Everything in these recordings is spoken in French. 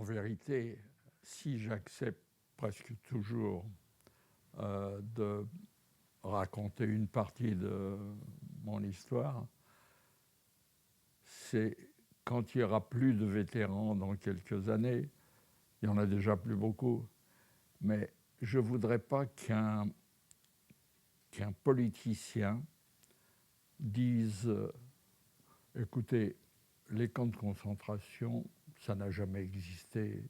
En vérité, si j'accepte presque toujours de raconter une partie de mon histoire, c'est quand il n'y aura plus de vétérans dans quelques années, il n'y en a déjà plus beaucoup, mais je ne voudrais pas qu'un politicien dise écoutez, les camps de concentration, ça n'a jamais existé.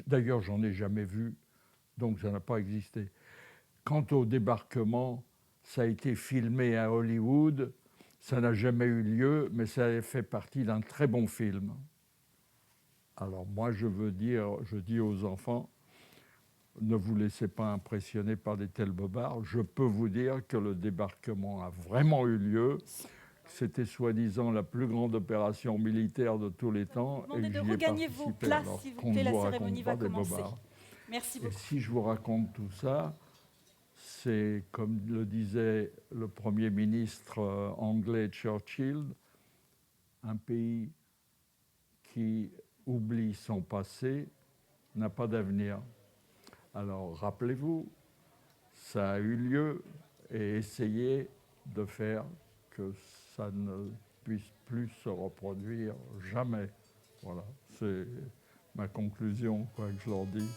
D'ailleurs, j'en ai jamais vu, donc ça n'a pas existé. Quant au débarquement, ça a été filmé à Hollywood, ça n'a jamais eu lieu, mais ça a fait partie d'un très bon film. Alors moi, je dis aux enfants, ne vous laissez pas impressionner par des tels bobards. Je peux vous dire que le débarquement a vraiment eu lieu. C'était soi-disant la plus grande opération militaire de tous les temps. Et de regagner vos places, s'il vous plaît, la cérémonie va commencer. Merci beaucoup. Et si je vous raconte tout ça, c'est comme le disait le Premier ministre anglais Churchill, un pays qui oublie son passé n'a pas d'avenir. Alors rappelez-vous, ça a eu lieu et essayez de faire que ça ne puisse plus se reproduire jamais. Voilà, c'est ma conclusion, quoi, que je leur dis.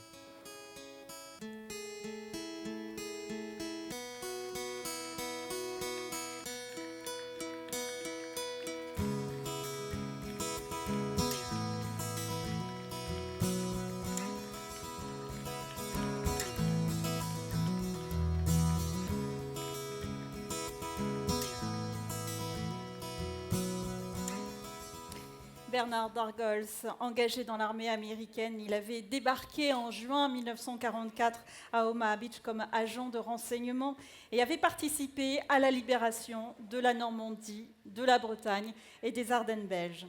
Bernard Dargols, engagé dans l'armée américaine, il avait débarqué en juin 1944 à Omaha Beach comme agent de renseignement et avait participé à la libération de la Normandie, de la Bretagne et des Ardennes belges.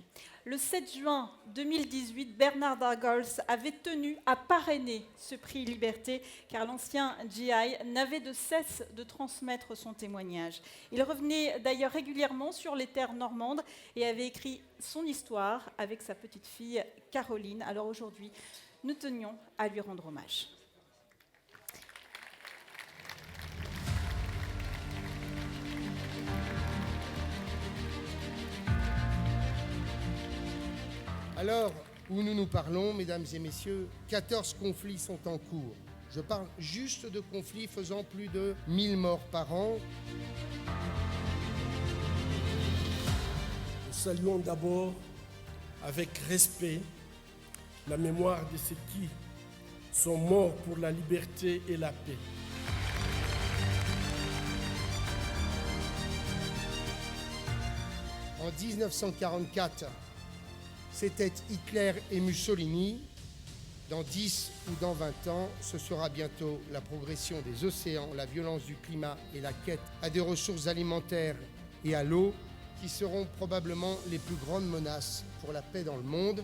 Le 7 juin 2018, Bernard Dargols avait tenu à parrainer ce prix Liberté car l'ancien GI n'avait de cesse de transmettre son témoignage. Il revenait d'ailleurs régulièrement sur les terres normandes et avait écrit son histoire avec sa petite fille Caroline. Alors aujourd'hui, nous tenions à lui rendre hommage. Alors, où nous parlons, mesdames et messieurs, 14 conflits sont en cours. Je parle juste de conflits faisant plus de 1000 morts par an. Nous saluons d'abord avec respect la mémoire de ceux qui sont morts pour la liberté et la paix. En 1944, c'était Hitler et Mussolini. Dans 10 ou dans 20 ans, ce sera bientôt la progression des océans, la violence du climat et la quête à des ressources alimentaires et à l'eau qui seront probablement les plus grandes menaces pour la paix dans le monde.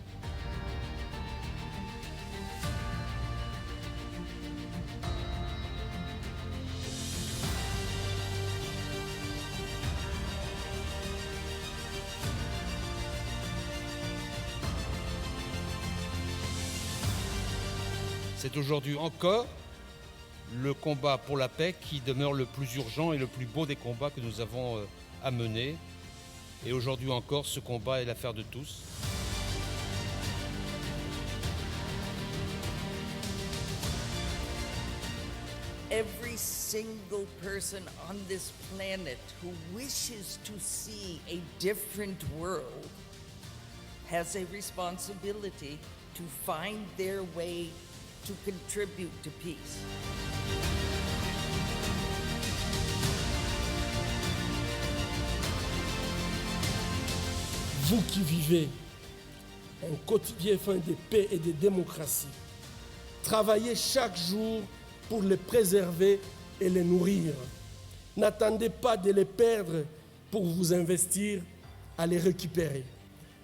C'est aujourd'hui encore le combat pour la paix qui demeure le plus urgent et le plus beau des combats que nous avons à mener. Et aujourd'hui encore, ce combat est l'affaire de tous. Every single person on this planet who wishes to see a different world has a responsibility to find their way to contribute to peace. Vous qui vivez un quotidien fin de paix et de démocratie, travaillez chaque jour pour les préserver et les nourrir. N'attendez pas de les perdre pour vous investir à les récupérer.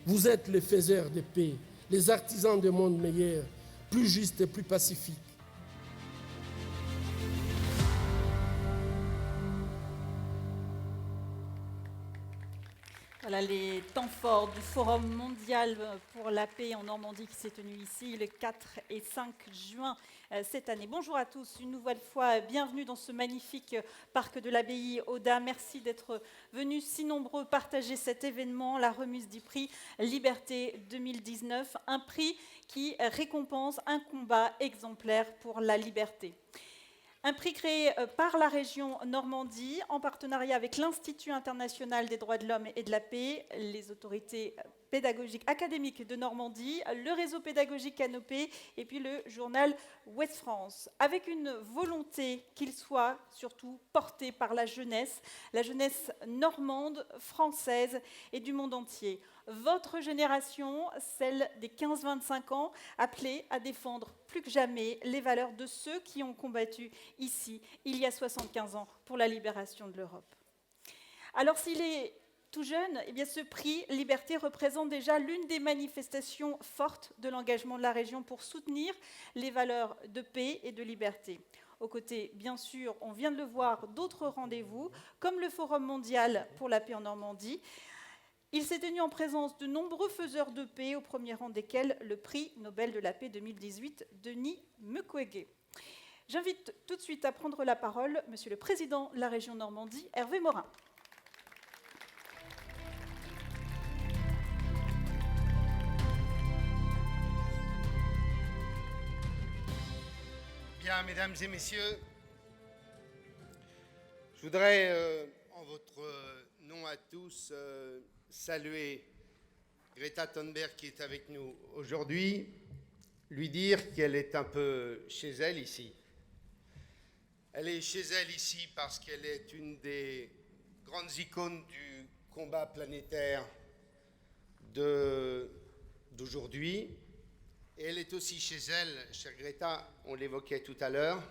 Vous êtes les faiseurs de paix, les artisans d'un monde meilleur, plus juste et plus pacifique. Voilà les temps forts du Forum mondial pour la paix en Normandie qui s'est tenu ici le 4 et 5 juin cette année. Bonjour à tous, une nouvelle fois, bienvenue dans ce magnifique parc de l'abbaye Auda. Merci d'être venus si nombreux partager cet événement, la remise du prix Liberté 2019, un prix qui récompense un combat exemplaire pour la liberté. Un prix créé par la région Normandie en partenariat avec l'Institut international des droits de l'homme et de la paix, les autorités pédagogiques académiques de Normandie, le réseau pédagogique Canopée et puis le journal Ouest France, avec une volonté qu'il soit surtout porté par la jeunesse normande, française et du monde entier. Votre génération, celle des 15-25 ans, appelée à défendre plus que jamais les valeurs de ceux qui ont combattu ici, il y a 75 ans, pour la libération de l'Europe. Alors s'il est tout jeune, eh bien, ce prix Liberté représente déjà l'une des manifestations fortes de l'engagement de la région pour soutenir les valeurs de paix et de liberté. Aux côtés, bien sûr, on vient de le voir, d'autres rendez-vous, comme le Forum mondial pour la paix en Normandie. Il s'est tenu en présence de nombreux faiseurs de paix, au premier rang desquels le prix Nobel de la paix 2018, Denis Mukwege. J'invite tout de suite à prendre la parole Monsieur le Président de la région Normandie, Hervé Morin. Bien, mesdames et messieurs, je voudrais, en votre nom à tous, saluer Greta Thunberg qui est avec nous aujourd'hui, lui dire qu'elle est un peu chez elle ici. Elle est chez elle ici parce qu'elle est une des grandes icônes du combat planétaire d'aujourd'hui. Et elle est aussi chez elle, chère Greta, on l'évoquait tout à l'heure,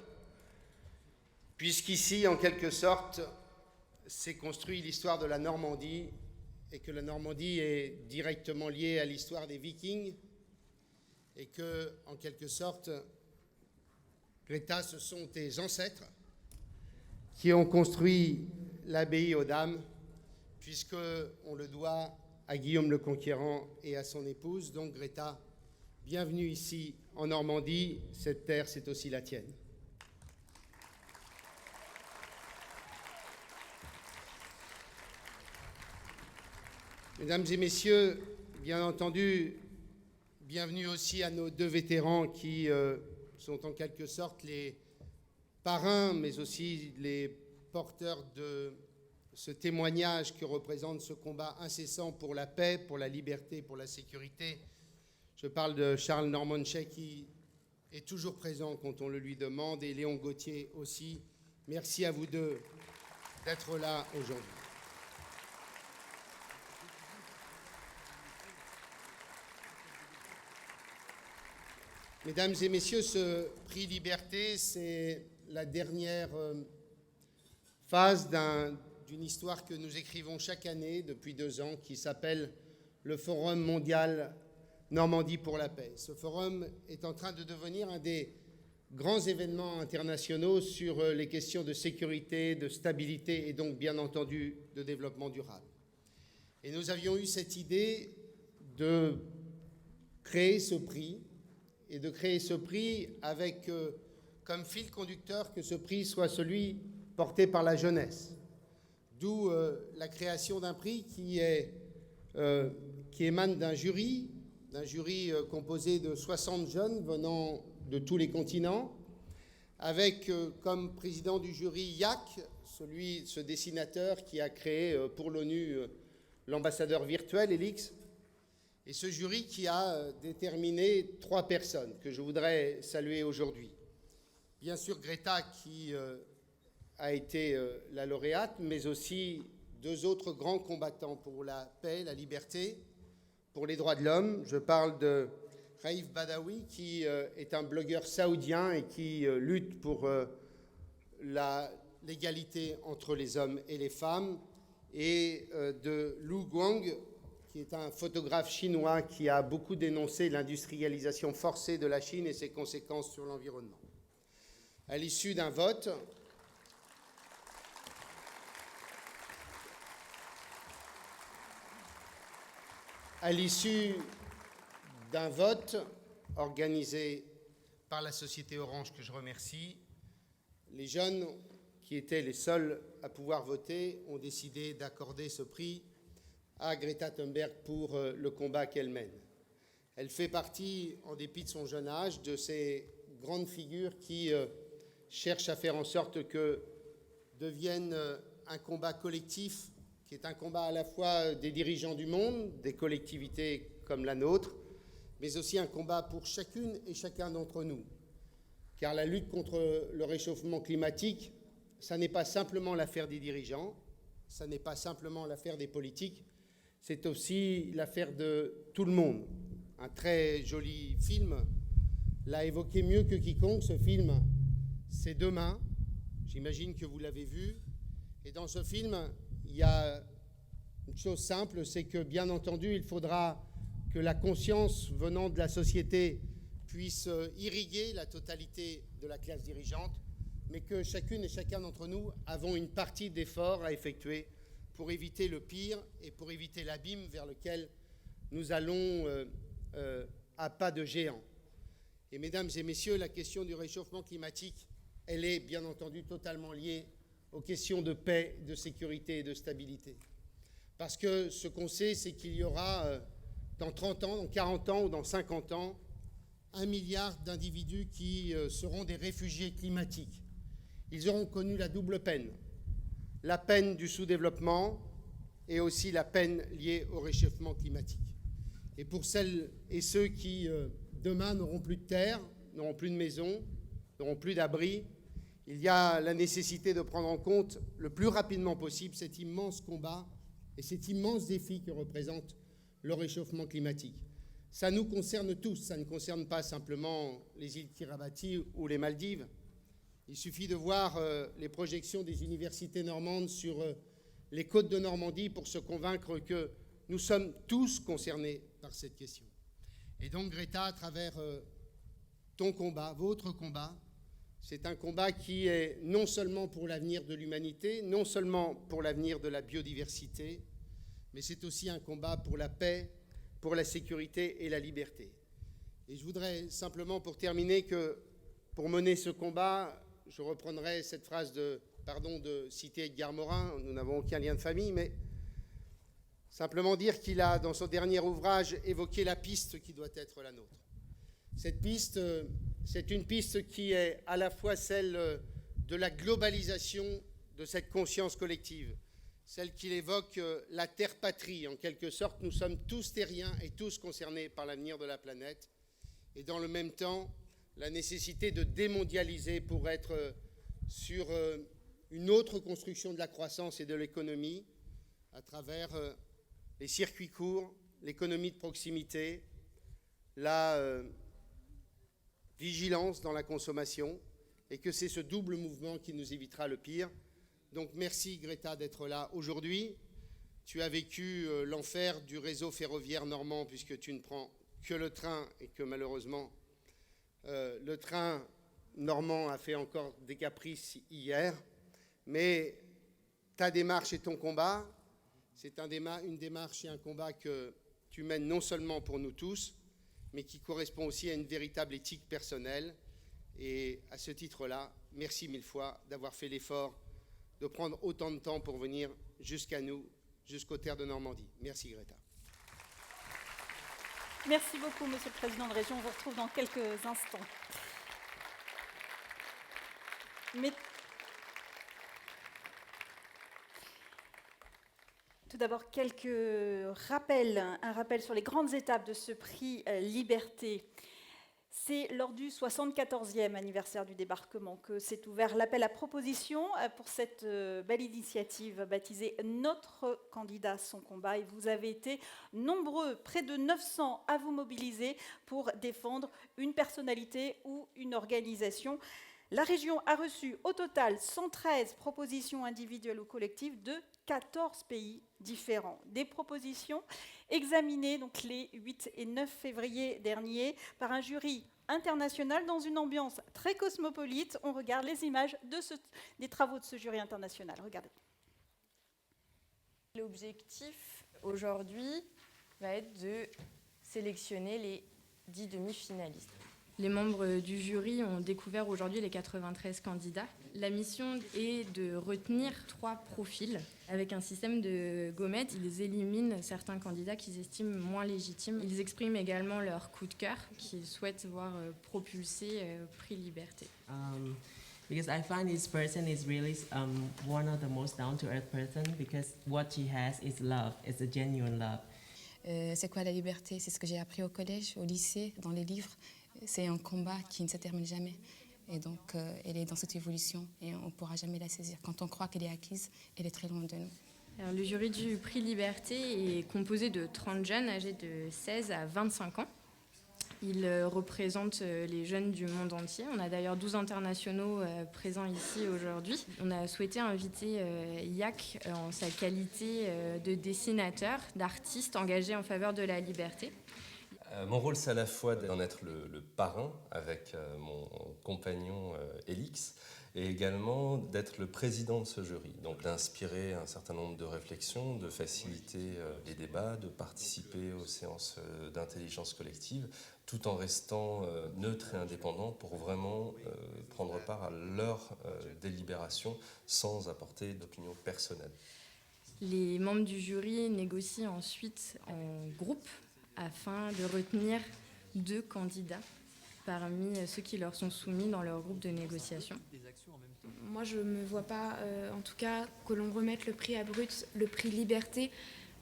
puisqu'ici, en quelque sorte, s'est construite l'histoire de la Normandie, et que la Normandie est directement liée à l'histoire des Vikings, et que, en quelque sorte, Greta, ce sont tes ancêtres qui ont construit l'abbaye aux Dames, puisqu'on le doit à Guillaume le Conquérant et à son épouse. Donc, Greta, bienvenue ici en Normandie, cette terre, c'est aussi la tienne. Mesdames et messieurs, bien entendu, bienvenue aussi à nos deux vétérans qui sont en quelque sorte les parrains, mais aussi les porteurs de ce témoignage que représente ce combat incessant pour la paix, pour la liberté, pour la sécurité. Je parle de Charles Normanche qui est toujours présent quand on le lui demande, et Léon Gauthier aussi. Merci à vous deux d'être là aujourd'hui. Mesdames et messieurs, ce prix Liberté, c'est la dernière phase d'une histoire que nous écrivons chaque année depuis 2 ans, qui s'appelle le Forum mondial Normandie pour la paix. Ce forum est en train de devenir un des grands événements internationaux sur les questions de sécurité, de stabilité et donc bien entendu de développement durable. Et nous avions eu cette idée de créer ce prix, et de créer ce prix avec comme fil conducteur que ce prix soit celui porté par la jeunesse. D'où la création d'un prix qui émane d'un jury composé de 60 jeunes venant de tous les continents, avec comme président du jury Yac, ce dessinateur qui a créé pour l'ONU l'ambassadeur virtuel, Elix, et ce jury qui a déterminé 3 personnes que je voudrais saluer aujourd'hui. Bien sûr, Greta qui a été la lauréate, mais aussi 2 autres grands combattants pour la paix, la liberté, pour les droits de l'homme. Je parle de Raif Badawi, qui est un blogueur saoudien et qui lutte pour l'égalité entre les hommes et les femmes, et de Lu Guang, qui est un photographe chinois qui a beaucoup dénoncé l'industrialisation forcée de la Chine et ses conséquences sur l'environnement. À l'issue d'un vote, À l'issue d'un vote organisé par la société Orange, que je remercie, les jeunes qui étaient les seuls à pouvoir voter ont décidé d'accorder ce prix à Greta Thunberg pour le combat qu'elle mène. Elle fait partie, en dépit de son jeune âge, de ces grandes figures qui cherchent à faire en sorte que devienne un combat collectif, qui est un combat à la fois des dirigeants du monde, des collectivités comme la nôtre, mais aussi un combat pour chacune et chacun d'entre nous. Car la lutte contre le réchauffement climatique, ça n'est pas simplement l'affaire des dirigeants, ça n'est pas simplement l'affaire des politiques, c'est aussi l'affaire de tout le monde. Un très joli film l'a évoqué mieux que quiconque. Ce film, c'est Demain. J'imagine que vous l'avez vu. Et dans ce film, il y a une chose simple, c'est que, bien entendu, il faudra que la conscience venant de la société puisse irriguer la totalité de la classe dirigeante, mais que chacune et chacun d'entre nous avons une partie d'effort à effectuer pour éviter le pire et pour éviter l'abîme vers lequel nous allons à pas de géant. Et mesdames et messieurs, la question du réchauffement climatique, elle est bien entendu totalement liée aux questions de paix, de sécurité et de stabilité. Parce que ce qu'on sait, c'est qu'il y aura dans 30 ans, dans 40 ans ou dans 50 ans, 1 milliard d'individus qui seront des réfugiés climatiques. Ils auront connu la double peine, la peine du sous-développement et aussi la peine liée au réchauffement climatique. Et pour celles et ceux qui, demain, n'auront plus de terre, n'auront plus de maison, n'auront plus d'abri, il y a la nécessité de prendre en compte le plus rapidement possible cet immense combat et cet immense défi que représente le réchauffement climatique. Ça nous concerne tous, ça ne concerne pas simplement les îles Kiribati ou les Maldives. Il suffit de voir les projections des universités normandes sur les côtes de Normandie pour se convaincre que nous sommes tous concernés par cette question. Et donc, Greta, à travers ton combat, votre combat, c'est un combat qui est non seulement pour l'avenir de l'humanité, non seulement pour l'avenir de la biodiversité, mais c'est aussi un combat pour la paix, pour la sécurité et la liberté. Et je voudrais simplement, pour terminer, que pour mener ce combat, je reprendrai cette phrase de citer Edgar Morin, nous n'avons aucun lien de famille, mais simplement dire qu'il a, dans son dernier ouvrage, évoqué la piste qui doit être la nôtre. Cette piste, c'est une piste qui est à la fois celle de la globalisation de cette conscience collective, celle qu'il évoque la terre-patrie. En quelque sorte, nous sommes tous terriens et tous concernés par l'avenir de la planète. Et dans le même temps, la nécessité de démondialiser pour être sur une autre construction de la croissance et de l'économie à travers les circuits courts, l'économie de proximité, la vigilance dans la consommation, et que c'est ce double mouvement qui nous évitera le pire. Donc merci Greta d'être là aujourd'hui. Tu as vécu l'enfer du réseau ferroviaire normand puisque tu ne prends que le train et que malheureusement le train normand a fait encore des caprices hier. Mais ta démarche et ton combat, c'est une démarche et un combat que tu mènes non seulement pour nous tous, mais qui correspond aussi à une véritable éthique personnelle. Et à ce titre-là, merci mille fois d'avoir fait l'effort de prendre autant de temps pour venir jusqu'à nous, jusqu'aux terres de Normandie. Merci Greta. Merci beaucoup, Monsieur le Président de Région. On vous retrouve dans quelques instants. Mais tout d'abord, un rappel sur les grandes étapes de ce prix Liberté. C'est lors du 74e anniversaire du débarquement que s'est ouvert l'appel à proposition pour cette belle initiative baptisée « Notre candidat, son combat ». Et vous avez été nombreux, près de 900, à vous mobiliser pour défendre une personnalité ou une organisation. La région a reçu au total 113 propositions individuelles ou collectives de 14 pays différents. Des propositions examinées donc les 8 et 9 février dernier par un jury international dans une ambiance très cosmopolite. On regarde les images des travaux de ce jury international. Regardez. L'objectif aujourd'hui, va être de sélectionner les 10 demi-finalistes. Les membres du jury ont découvert aujourd'hui les 93 candidats. La mission est de retenir 3 profils avec un système de gommettes. Ils éliminent certains candidats qu'ils estiment moins légitimes. Ils expriment également leur coup de cœur qu'ils souhaitent voir propulser Prix Liberté. Because I find this person is really one of the most down-to-earth person because what she has is love. It's a genuine love. C'est quoi la liberté? C'est ce que j'ai appris au collège, au lycée, dans les livres. C'est un combat qui ne se termine jamais. Et donc, elle est dans cette évolution et on ne pourra jamais la saisir. Quand on croit qu'elle est acquise, elle est très loin de nous. Alors, le jury du Prix Liberté est composé de 30 jeunes âgés de 16 à 25 ans. Ils représentent les jeunes du monde entier. On a d'ailleurs 12 internationaux présents ici aujourd'hui. On a souhaité inviter Yak en sa qualité de dessinateur, d'artiste engagé en faveur de la liberté. Mon rôle, c'est à la fois d'en être le parrain avec mon compagnon Elix et également d'être le président de ce jury. Donc d'inspirer un certain nombre de réflexions, de faciliter les débats, de participer aux séances d'intelligence collective, tout en restant neutre et indépendant pour vraiment prendre part à leur délibération sans apporter d'opinion personnelle. Les membres du jury négocient ensuite en groupe afin de retenir 2 candidats parmi ceux qui leur sont soumis dans leur groupe de négociation. Moi, je ne me vois pas, en tout cas, que l'on remette le prix Abrut, le prix Liberté,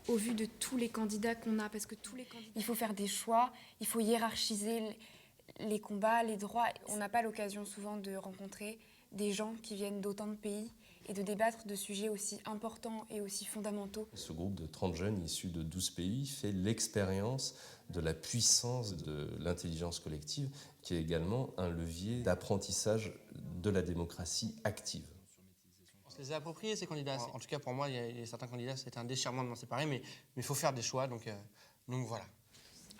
au vu de tous les candidats qu'on a. Parce que tous les candidats... Il faut faire des choix, il faut hiérarchiser les combats, les droits. On n'a pas l'occasion souvent de rencontrer des gens qui viennent d'autant de pays et de débattre de sujets aussi importants et aussi fondamentaux. Ce groupe de 30 jeunes issus de 12 pays fait l'expérience de la puissance de l'intelligence collective, qui est également un levier d'apprentissage de la démocratie active. On se les a appropriés, ces candidats. En tout cas, pour moi, il y a certains candidats, c'était un déchirement de m'en séparer, mais il faut faire des choix, donc voilà.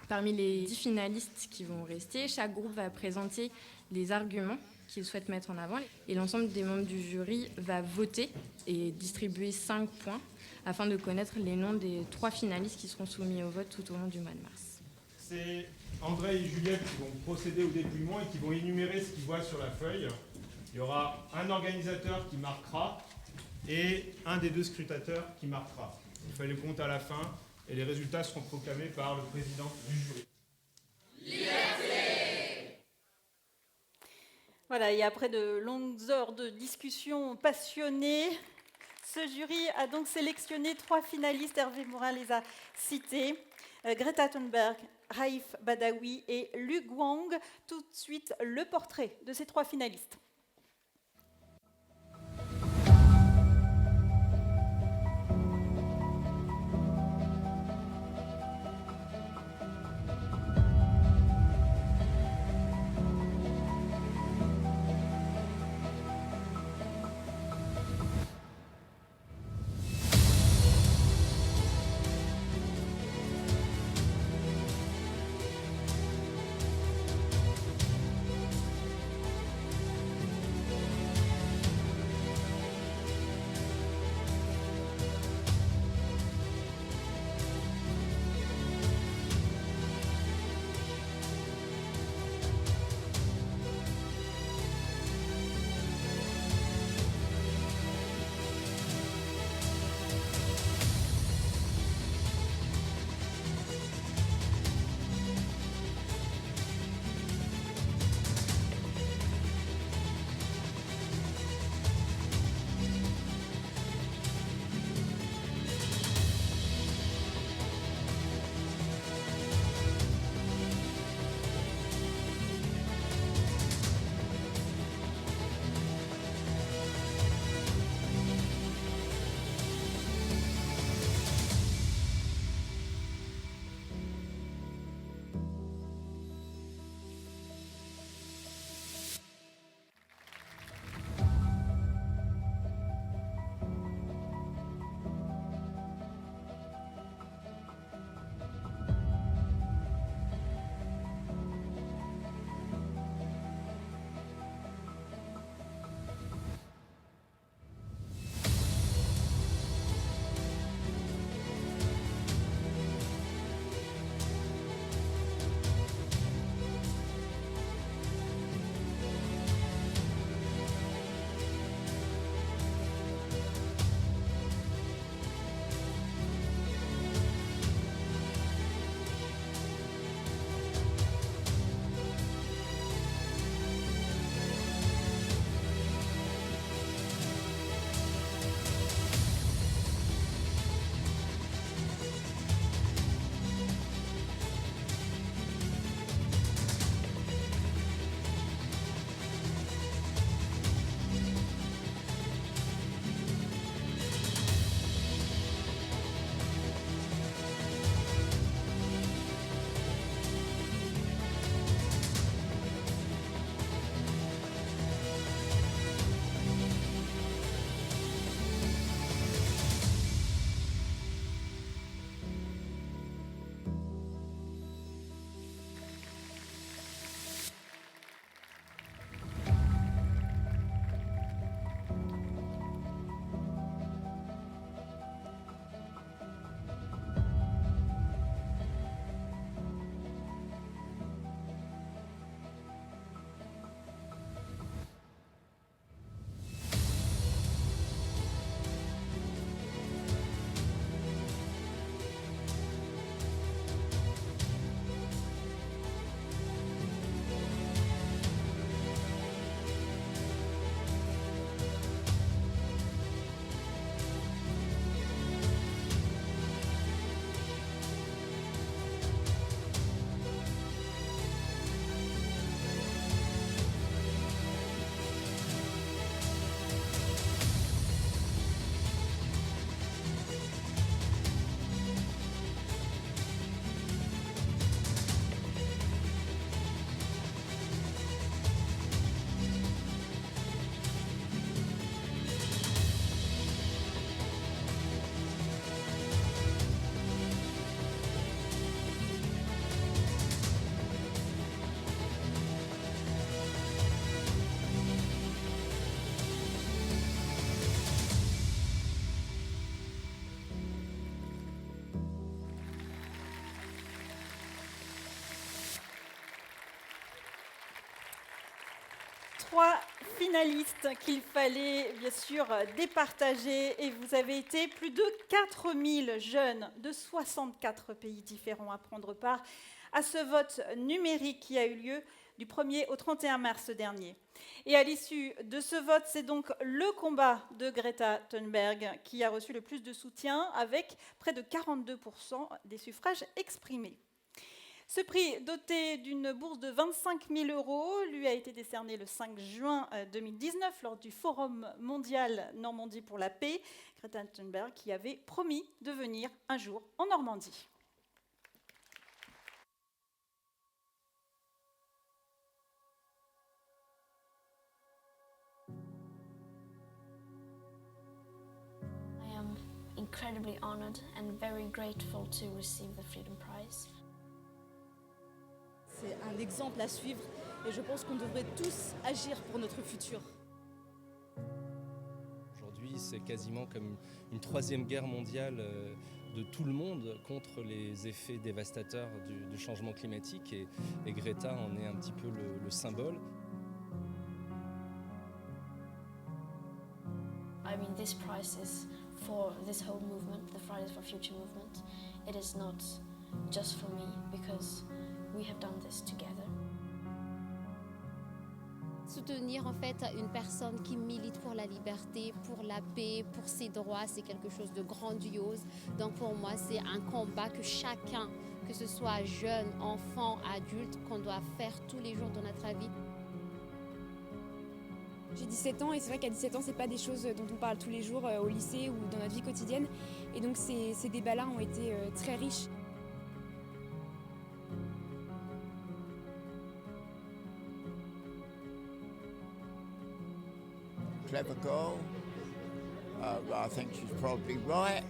Parmi les 10 finalistes qui vont rester, chaque groupe va présenter les arguments qu'ils souhaitent mettre en avant. Et l'ensemble des membres du jury va voter et distribuer 5 points afin de connaître les noms des 3 finalistes qui seront soumis au vote tout au long du mois de mars. C'est André et Juliette qui vont procéder au dépouillement et qui vont énumérer ce qu'ils voient sur la feuille. Il y aura un organisateur qui marquera et un des 2 scrutateurs qui marquera. On fait le compte à la fin et les résultats seront proclamés par le président du jury. Liberté! Voilà, et après de longues heures de discussion passionnée, ce jury a donc sélectionné 3 finalistes. Hervé Morin les a cités. Greta Thunberg, Raif Badawi et Lu Guang. Tout de suite, le portrait de ces 3 finalistes. 3 finalistes qu'il fallait bien sûr départager et vous avez été plus de 4000 jeunes de 64 pays différents à prendre part à ce vote numérique qui a eu lieu du 1er au 31 mars dernier. Et à l'issue de ce vote, c'est donc le combat de Greta Thunberg qui a reçu le plus de soutien avec près de 42% des suffrages exprimés. Ce prix, doté d'une bourse de 25 000 €, lui a été décerné le 5 juin 2019 lors du Forum mondial Normandie pour la paix. Greta Thunberg qui avait promis de venir un jour en Normandie. I am incredibly honored and very grateful to receive the Freedom Prize. C'est un exemple à suivre et je pense qu'on devrait tous agir pour notre futur. Aujourd'hui, c'est quasiment comme une troisième guerre mondiale de tout le monde contre les effets dévastateurs du changement climatique et Greta en est un petit peu le symbole. I mean, this prize is for this whole movement, the Fridays for Future movement. It is not just for me because we have done this together. Soutenir en fait une personne qui milite pour la liberté, pour la paix, pour ses droits, c'est quelque chose de grandiose. Donc pour moi, c'est un combat que chacun, que ce soit jeune, enfant, adulte, qu'on doit faire tous les jours de notre vie. J'ai 17 ans et c'est vrai qu'à 17 ans, c'est pas des choses dont on parle tous les jours au lycée ou dans notre vie quotidienne. Et donc ces débats-là ont été très riches. Clever girl. I think she's probably right.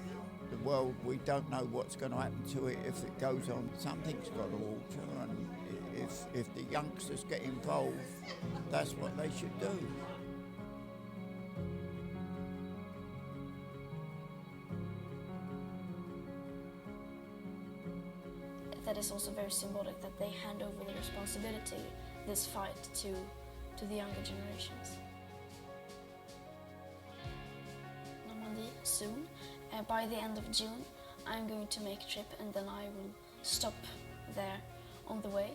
The world, we don't know what's going to happen to it if it goes on. Something's got to alter, and if the youngsters get involved, that's what they should do. That is also very symbolic that they hand over the responsibility, this fight, to the younger generations. Normandy soon. By the end of June, I'm going to make a trip and then I will stop there on the way.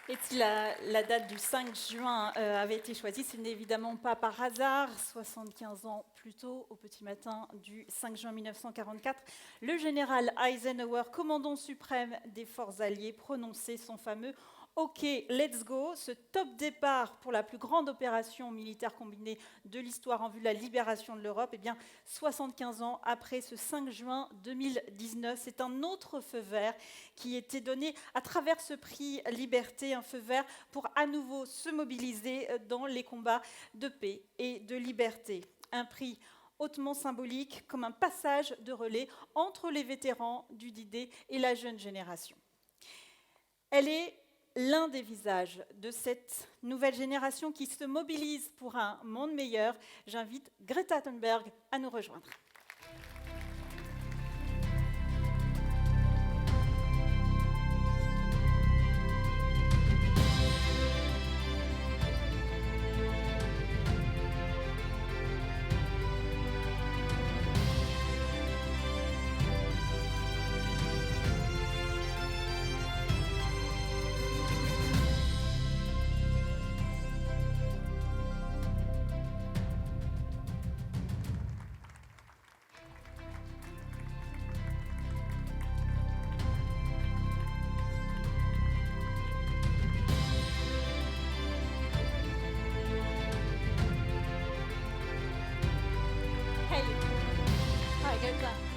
Et si la date du 5 juin avait été choisie, ce n'est évidemment pas par hasard. 75 ans plus tôt, au petit matin du 5 juin 1944, le général Eisenhower, commandant suprême des forces alliées, prononçait son fameux « OK, let's go », ce top départ pour la plus grande opération militaire combinée de l'histoire en vue de la libération de l'Europe. Eh bien, 75 ans après ce 5 juin 2019, c'est un autre feu vert qui était donné à travers ce prix Liberté, un feu vert pour à nouveau se mobiliser dans les combats de paix et de liberté. Un prix hautement symbolique, comme un passage de relais entre les vétérans du D-Day et la jeune génération. Elle est l'un des visages de cette nouvelle génération qui se mobilise pour un monde meilleur. J'invite Greta Thunberg à nous rejoindre.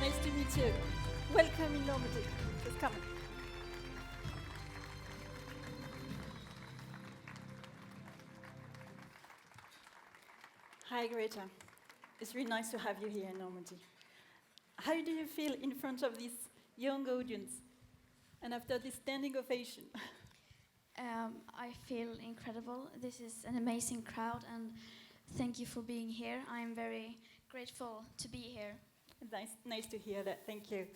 Nice to meet you. Welcome in Normandy. Just come. Hi, Greta. It's really nice to have you here in Normandy. How do you feel in front of this young audience and after this standing ovation? I feel incredible. This is an amazing crowd, and thank you for being here. I'm very grateful to be here. Nice to hear that, thank you.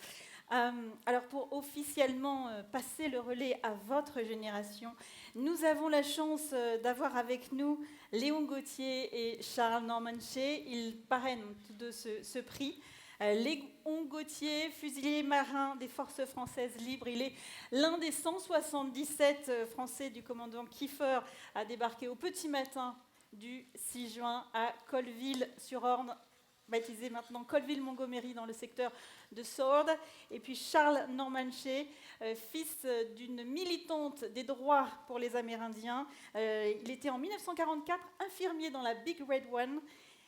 Alors pour officiellement passer le relais à votre génération, nous avons la chance d'avoir avec nous Léon Gauthier et Charles Normanché. Ils parrainent tous deux ce prix. Léon Gauthier, fusilier marin des forces françaises libres, il est l'un des 177 Français du commandant Kiefer à débarquer au petit matin du 6 juin à Colville-sur-Orne, baptisé maintenant Colville-Montgomery dans le secteur de Sword. Et puis Charles Normanché, fils d'une militante des droits pour les Amérindiens. Il était en 1944 infirmier dans la Big Red One.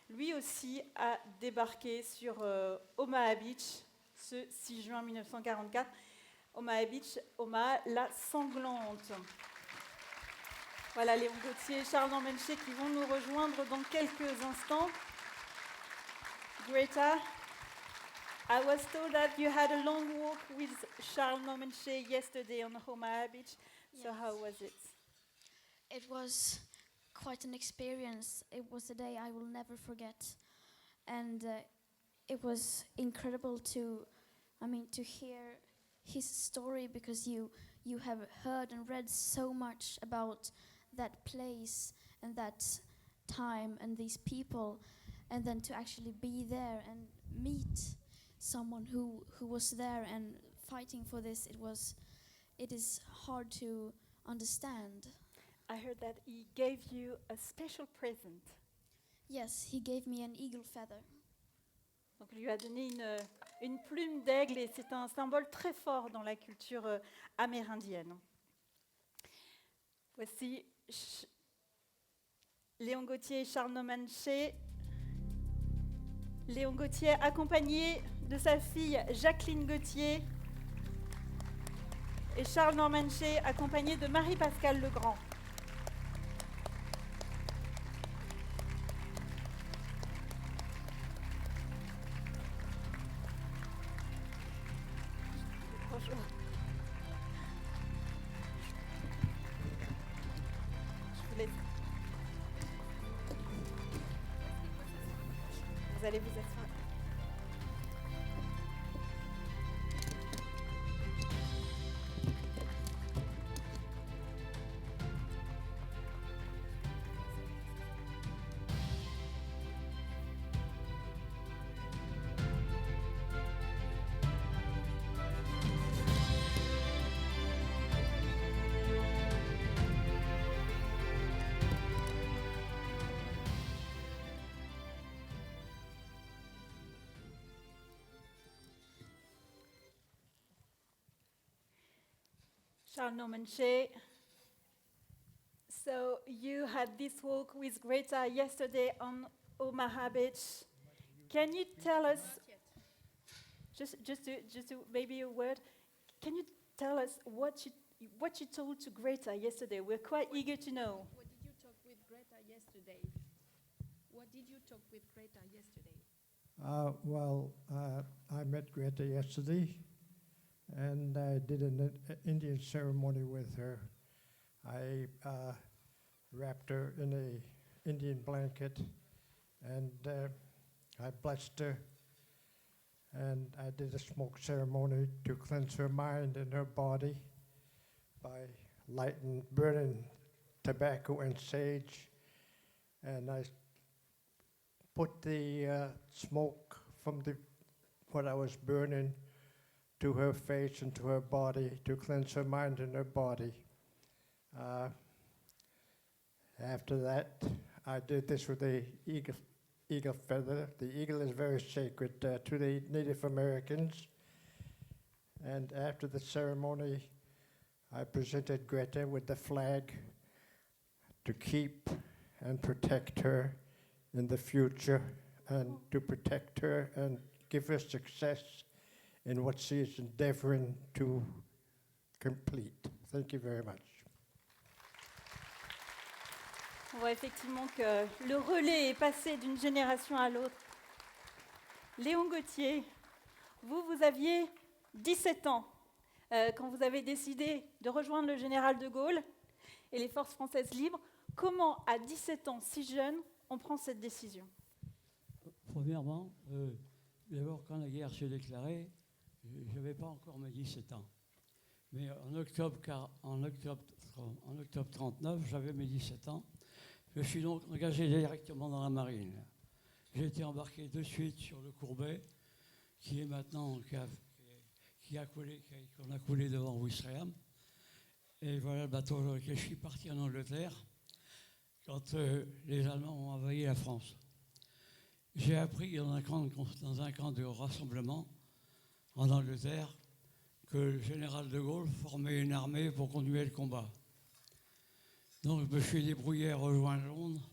Lui aussi a débarqué sur Omaha Beach ce 6 juin 1944. Omaha Beach, Omaha la sanglante. Voilà Léon Gauthier et Charles Normanché qui vont nous rejoindre dans quelques instants. Greta, I was told that you had a long walk with Charles Normanché yesterday on Omaha Beach. So Yes. how was it? It was quite an experience. It was a day I will never forget. And it was incredible to hear his story, because you have heard and read so much about that place and that time and these people, and then to actually be there and meet someone who was there and fighting for this, it is hard to understand. I heard that he gave you a special present. Yes, he gave me an eagle feather. Donc, il lui a donné une plume d'aigle et c'est un symbole très fort dans la culture amérindienne. Voici Léon Gauthier et Charles Normanché. Léon Gauthier accompagné de sa fille Jacqueline Gauthier et Charles Normanché accompagné de Marie-Pascale Legrand. Bonjour. Je vous laisse. Vous allez vous asseoir. Charles Normanché, so you had this walk with Greta yesterday on Omaha Beach. Can you tell us, just to maybe a word, can you tell us what you told to Greta yesterday? We're quite eager to know. What did you talk with Greta yesterday? What did you talk with Greta yesterday? I met Greta yesterday, and I did an Indian ceremony with her. I wrapped her in an Indian blanket, and I blessed her, and I did a smoke ceremony to cleanse her mind and her body by burning tobacco and sage, and I put the smoke from what I was burning to her face and to her body to cleanse her mind and her body. After that, I did this with the eagle feather. The eagle is very sacred to the Native Americans. And after the ceremony, I presented Greta with the flag to keep and protect her in the future, and to protect her and give her success in what she is endeavoring to complete. Thank you very much. On voit effectivement que le relais est passé d'une génération à l'autre. Léon Gauthier, vous aviez 17 ans quand vous avez décidé de rejoindre le général de Gaulle et les forces françaises libres. Comment, à 17 ans, si jeune, on prend cette décision? Premièrement, d'abord, quand la guerre s'est déclarée, je n'avais pas encore mes 17 ans. Mais en octobre 1939, j'avais mes 17 ans. Je suis donc engagé directement dans la marine. J'ai été embarqué de suite sur le Courbet, qui est maintenant, qu'on a coulé devant Ouistreham. Et voilà le bateau sur lequel je suis parti en Angleterre quand les Allemands ont envahi la France. J'ai appris dans un camp de rassemblement en Angleterre que le général de Gaulle formait une armée pour continuer le combat. Donc je me suis débrouillé à rejoindre Londres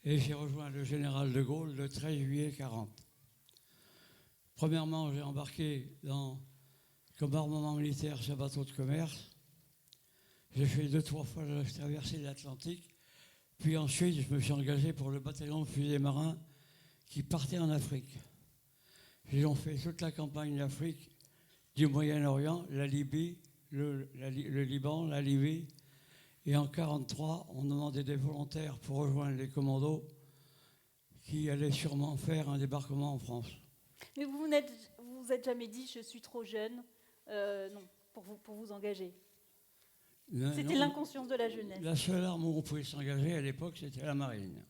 et j'ai rejoint le général de Gaulle le 13 juillet 1940. Premièrement, j'ai embarqué comme armement militaire sur un bateau de commerce. J'ai fait 2-3 fois la traversée de l'Atlantique. Puis ensuite, je me suis engagé pour le bataillon de fusiliers marins qui partait en Afrique. J'ai donc fait toute la campagne d'Afrique, du Moyen-Orient, la Libye, le Liban, la Libye. Et en 1943, on demandait des volontaires pour rejoindre les commandos qui allaient sûrement faire un débarquement en France. Mais vous vous êtes jamais dit, je suis trop jeune, non, pour vous engager. C'était l'inconscience de la jeunesse. La seule arme où on pouvait s'engager à l'époque, c'était la marine.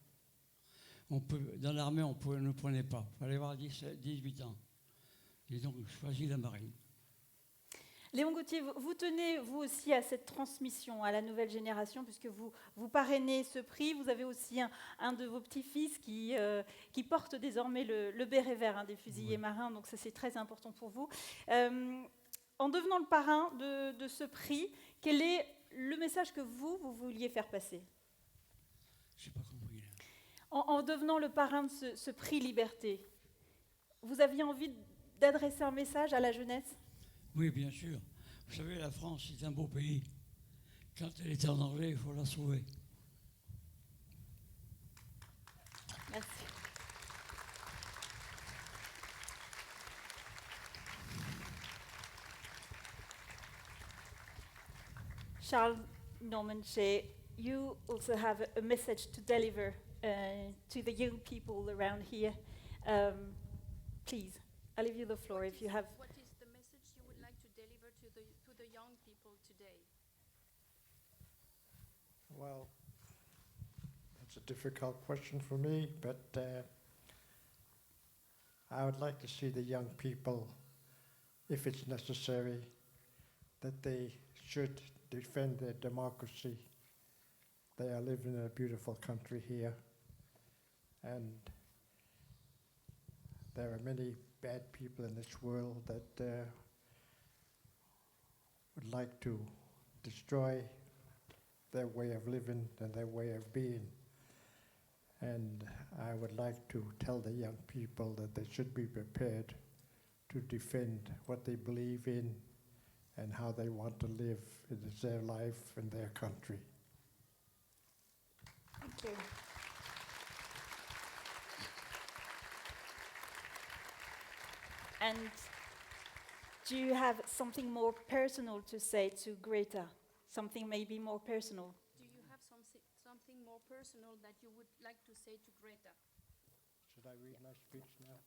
Dans l'armée, on ne nous prenait pas. Il fallait avoir 18 ans. Et donc, je choisis la marine. Léon Gauthier, vous tenez vous aussi à cette transmission à la nouvelle génération, puisque vous parrainez ce prix. Vous avez aussi un de vos petits-fils qui porte désormais le béret vert des fusiliers marins, donc ça c'est très important pour vous. En devenant le parrain de ce prix, quel est le message que vous vouliez faire passer? Je n'ai pas compris. En devenant le parrain de ce prix Liberté, vous aviez envie d'adresser un message à la jeunesse? Oui, bien sûr. Vous savez, la France, c'est un beau pays. Quand elle est en danger, il faut la sauver. Merci. Charles Norman Shea, you also have a message to deliver to the young people around here. Please, I'll leave you the floor if you have. What is the message you would like to deliver to the young people today? Well, that's a difficult question for me, but I would like to see the young people, if it's necessary, that they should defend their democracy. They are living in a beautiful country here, and there are many bad people in this world that would like to destroy their way of living and their way of being. And I would like to tell the young people that they should be prepared to defend what they believe in and how they want to live in their life and their country. Thank you. And do you have something more personal to say to Greta? Something maybe more personal? Do you have something more personal that you would like to say to Greta? Should I read my speech now?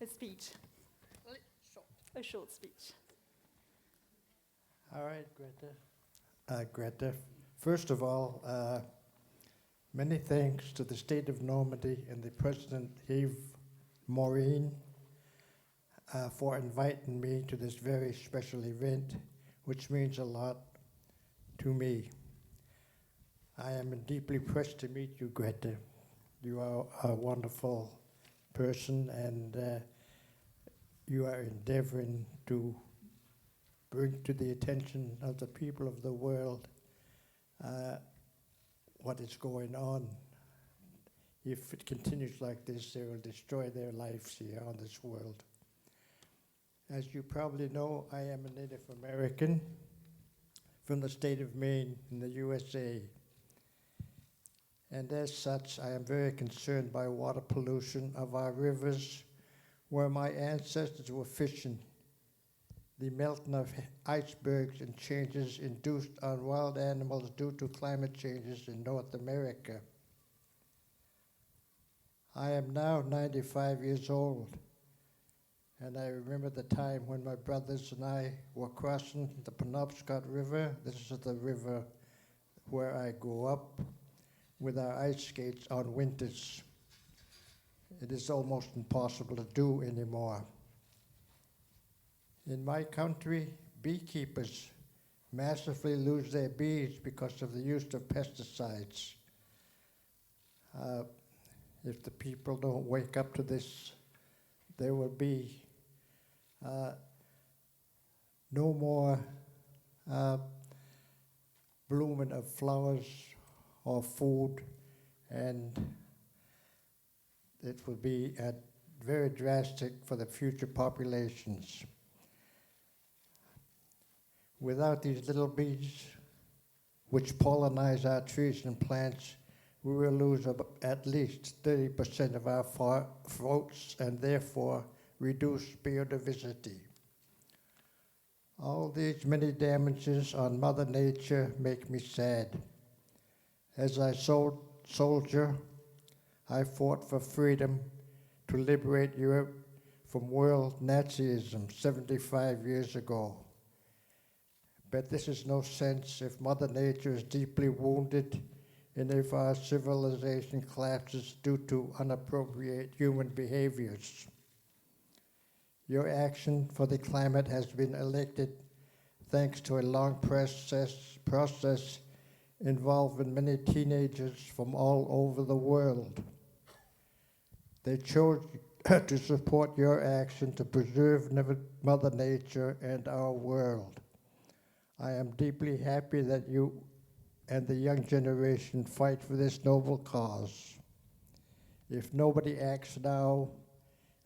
A speech. Short. A short speech. All right, Greta. Greta, first of all, many thanks to the state of Normandy and the President Yves Maureen for inviting me to this very special event, which means a lot to me. I am deeply pressed to meet you, Greta. You are a wonderful person, and you are endeavoring to bring to the attention of the people of the world what is going on. If it continues like this, they will destroy their lives here on this world. As you probably know, I am a Native American from the state of Maine in the USA. And as such, I am very concerned by water pollution of our rivers where my ancestors were fishing. the melting of icebergs and changes induced on wild animals due to climate changes in North America. I am now 95 years old, and I remember the time when my brothers and I were crossing the Penobscot River. This is the river where I grew up, with our ice skates on winters. It is almost impossible to do anymore. In my country, beekeepers massively lose their bees because of the use of pesticides. If the people don't wake up to this, there will be no more blooming of flowers or food, and it will be very drastic for the future populations. Without these little bees, which pollinize our trees and plants, we will lose at least 30% of our fruits and therefore reduce biodiversity. All these many damages on Mother Nature make me sad. As a soldier, I fought for freedom to liberate Europe from world Nazism 75 years ago. But this is no sense if Mother Nature is deeply wounded and if our civilization collapses due to inappropriate human behaviors. Your action for the climate has been elected thanks to a long process involving many teenagers from all over the world. They chose to support your action to preserve Mother Nature and our world. I am deeply happy that you and the young generation fight for this noble cause. If nobody acts now,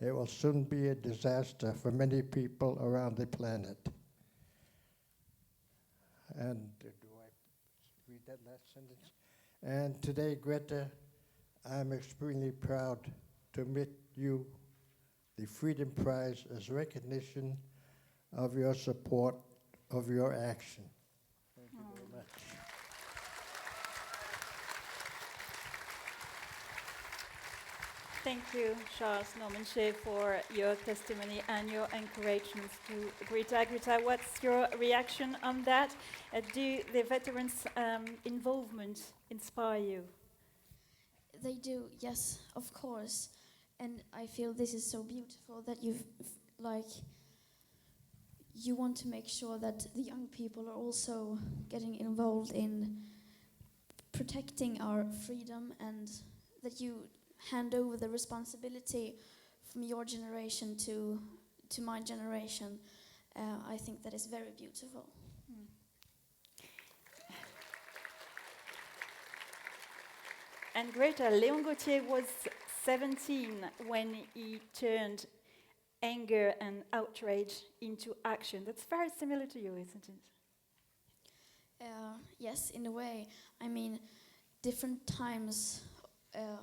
it will soon be a disaster for many people around the planet. And do I read that last sentence? And today, Greta, I'm extremely proud to admit you the Freedom Prize as recognition of your support of your action. Thank you very much. Thank you, Charles Normanche, for your testimony and your encouragement to Greta. Greta, what's your reaction on that? Do the veterans' involvement inspire you? They do, yes, of course. And I feel this is so beautiful that you want to make sure that the young people are also getting involved in protecting our freedom, and that you hand over the responsibility from your generation to my generation. I think that is very beautiful. And Greta, Léon Gauthier was 17 when he turned anger and outrage into action. That's very similar to you, isn't it? Yes, in a way. I mean, different times,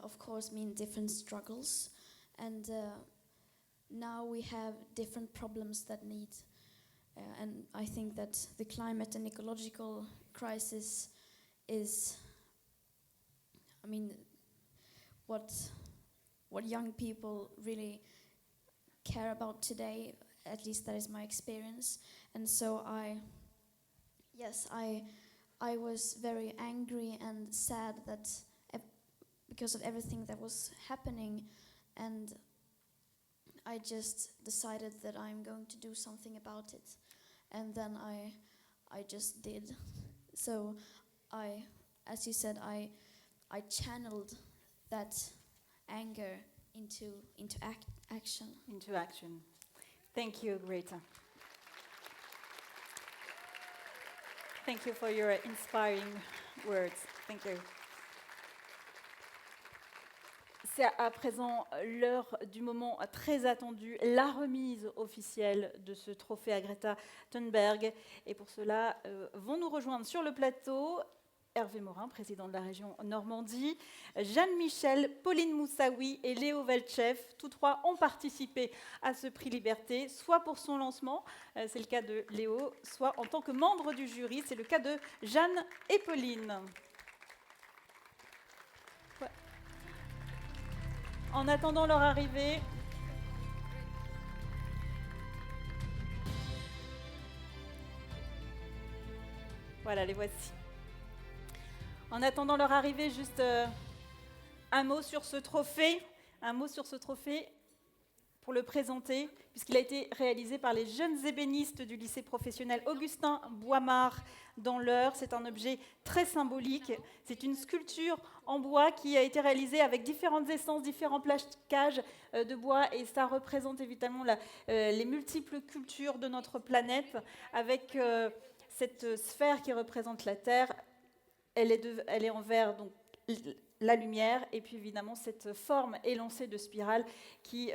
of course, mean different struggles. And now we have different problems that need. And I think that the climate and ecological crisis is, I mean, what young people really care about today. At least that is my experience. And so I was very angry and sad that because of everything that was happening, and I just decided that I'm going to do something about it. And then I just did. So as you said, I channeled that anger into action. Into action. Thank you, Greta. Thank you for your inspiring words. Thank you. C'est à présent l'heure du moment très attendu, la remise officielle de ce trophée à Greta Thunberg. Et pour cela, vont nous rejoindre sur le plateau Hervé Morin, président de la région Normandie, Jeanne Michel, Pauline Moussaoui et Léo Velchev, tous trois ont participé à ce prix Liberté, soit pour son lancement, c'est le cas de Léo, soit en tant que membre du jury, c'est le cas de Jeanne et Pauline. Ouais. En attendant leur arrivée, voilà, les voici. En attendant leur arrivée, juste un mot sur ce trophée, pour le présenter, puisqu'il a été réalisé par les jeunes ébénistes du lycée professionnel Augustin Boismar dans l'Eure. C'est un objet très symbolique. C'est une sculpture en bois qui a été réalisée avec différentes essences, différents plaquages de bois, et ça représente évidemment les multiples cultures de notre planète, avec cette sphère qui représente la Terre. Elle est en verre, donc la lumière, et puis évidemment cette forme élancée de spirale qui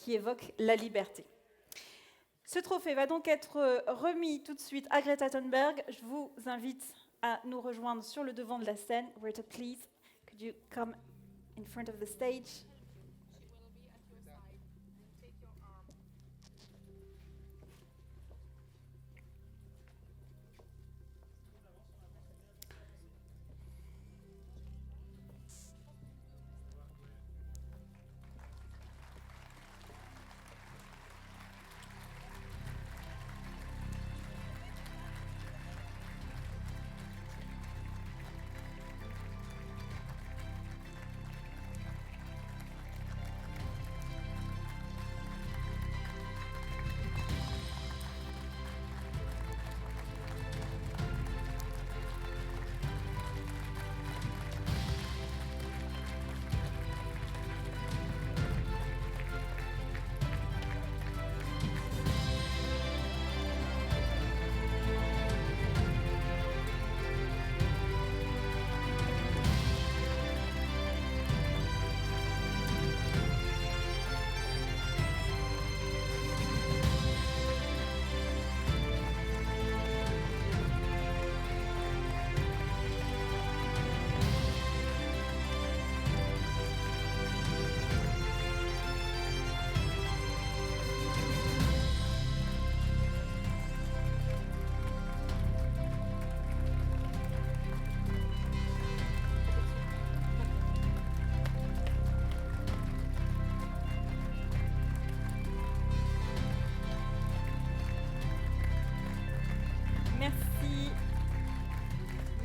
évoque la liberté. Ce trophée va donc être remis tout de suite à Greta Thunberg. Je vous invite à nous rejoindre sur le devant de la scène. Greta, please, could you come in front of the stage?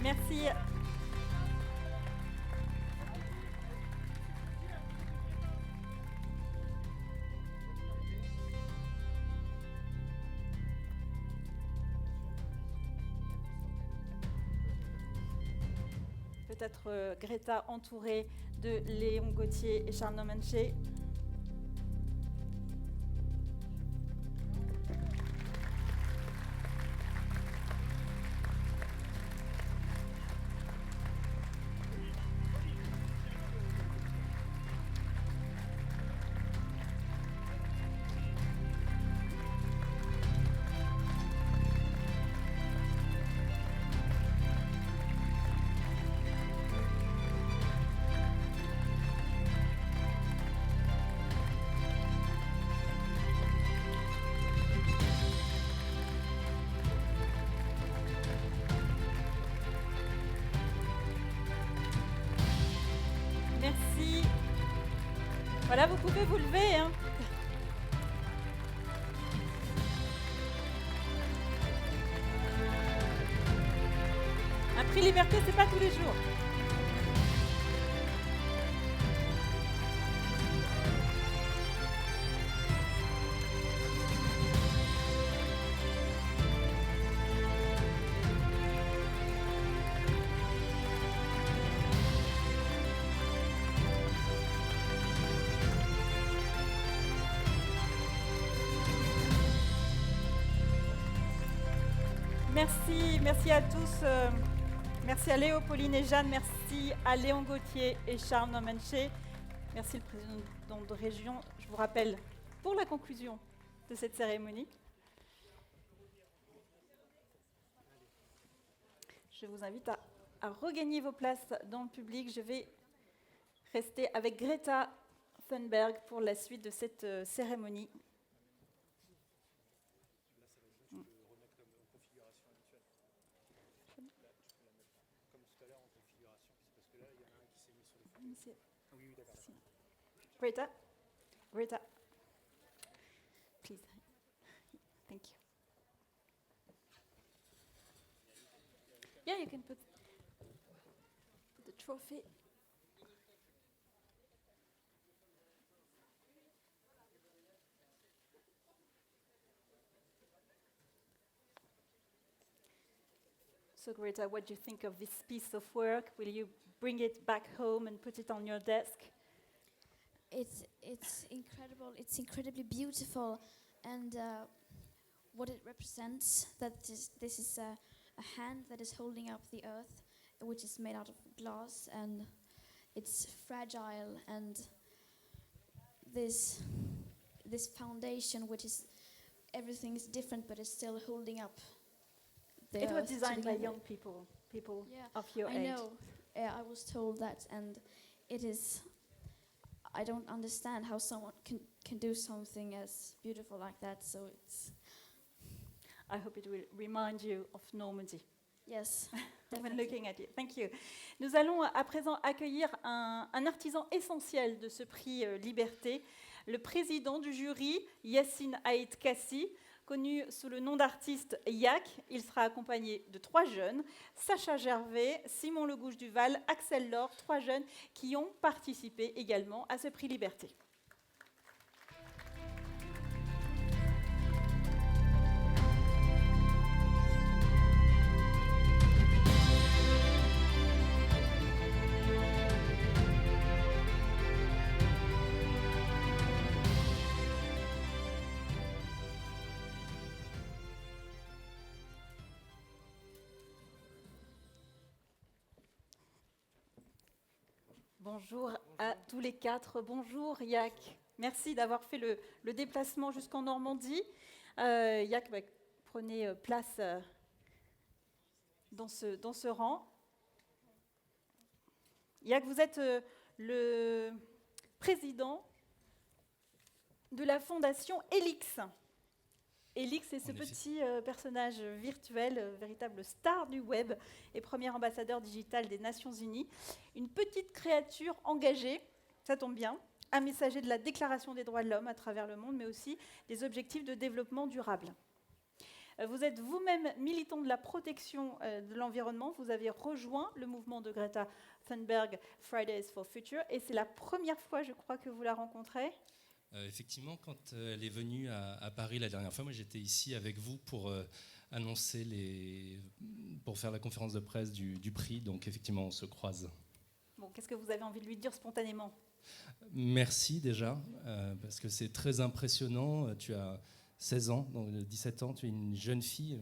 Merci. Peut-être Greta entourée de Léon Gauthier et Charles Nomenché. Merci. Voilà, vous pouvez vous lever. Hein. Un prix Liberté, c'est pas tous les jours. Merci à tous. Merci à Léo, Pauline et Jeanne. Merci à Léon Gauthier et Charles Nomenché. Merci le président de région. Je vous rappelle, pour la conclusion de cette cérémonie, je vous invite à à regagner vos places dans le public. Je vais rester avec Greta Thunberg pour la suite de cette cérémonie. Greta, Greta, please. Thank you. Yeah, you can put the trophy. So Greta, what do you think of this piece of work? Will you bring it back home and put it on your desk? It's incredible. It's incredibly beautiful, and what it represents. This is a hand that is holding up the earth, which is made out of glass, and it's fragile. And this foundation, which is everything is different, but it's still holding up. The It was earth designed by together. young people of your I age. know. I was told that, and it is. I don't understand how someone can do something as beautiful like that. So it's. I hope it will remind you of Normandy. Yes. When looking at it. Thank you. Nous allons à présent accueillir un artisan essentiel de ce prix Liberté, le président du jury, Yassine Haït Kassi, connu sous le nom d'artiste Yak. Il sera accompagné de 3 jeunes, Sacha Gervais, Simon Legouche Duval, Axel Laure, 3 jeunes qui ont participé également à ce prix Liberté. Bonjour à tous les 4. Bonjour Yak. Merci d'avoir fait le déplacement jusqu'en Normandie. Yak, prenez place dans ce rang. Yak, vous êtes le président de la fondation Elix. Elix est ce petit personnage virtuel, véritable star du web et premier ambassadeur digital des Nations Unies. Une petite créature engagée, ça tombe bien, un messager de la Déclaration des droits de l'homme à travers le monde, mais aussi des objectifs de développement durable. Vous êtes vous-même militant de la protection de l'environnement. Vous avez rejoint le mouvement de Greta Thunberg, Fridays for Future, et c'est la première fois, je crois, que vous la rencontrez. Effectivement, quand elle est venue à Paris la dernière fois, moi j'étais ici avec vous pour annoncer pour faire la conférence de presse du prix, donc effectivement on se croise. Bon, qu'est-ce que vous avez envie de lui dire spontanément ? Merci déjà, parce que c'est très impressionnant. Tu as 16 ans, donc 17 ans, tu es une jeune fille,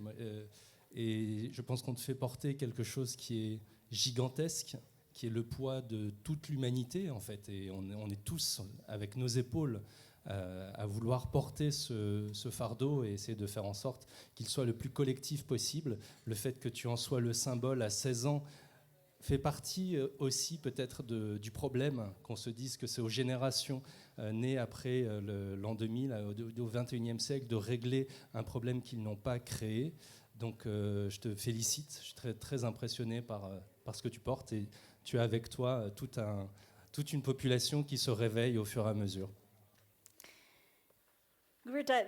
et je pense qu'on te fait porter quelque chose qui est gigantesque, qui est le poids de toute l'humanité, en fait. Et on est tous, avec nos épaules, à vouloir porter ce fardeau et essayer de faire en sorte qu'il soit le plus collectif possible. Le fait que tu en sois le symbole à 16 ans fait partie aussi peut-être du problème, qu'on se dise que c'est aux générations nées après l'an 2000, au XXIe siècle, de régler un problème qu'ils n'ont pas créé. Donc je te félicite, je suis très, très impressionné par ce que tu portes, et tu as avec toi toute une population qui se réveille au fur et à mesure. Greta,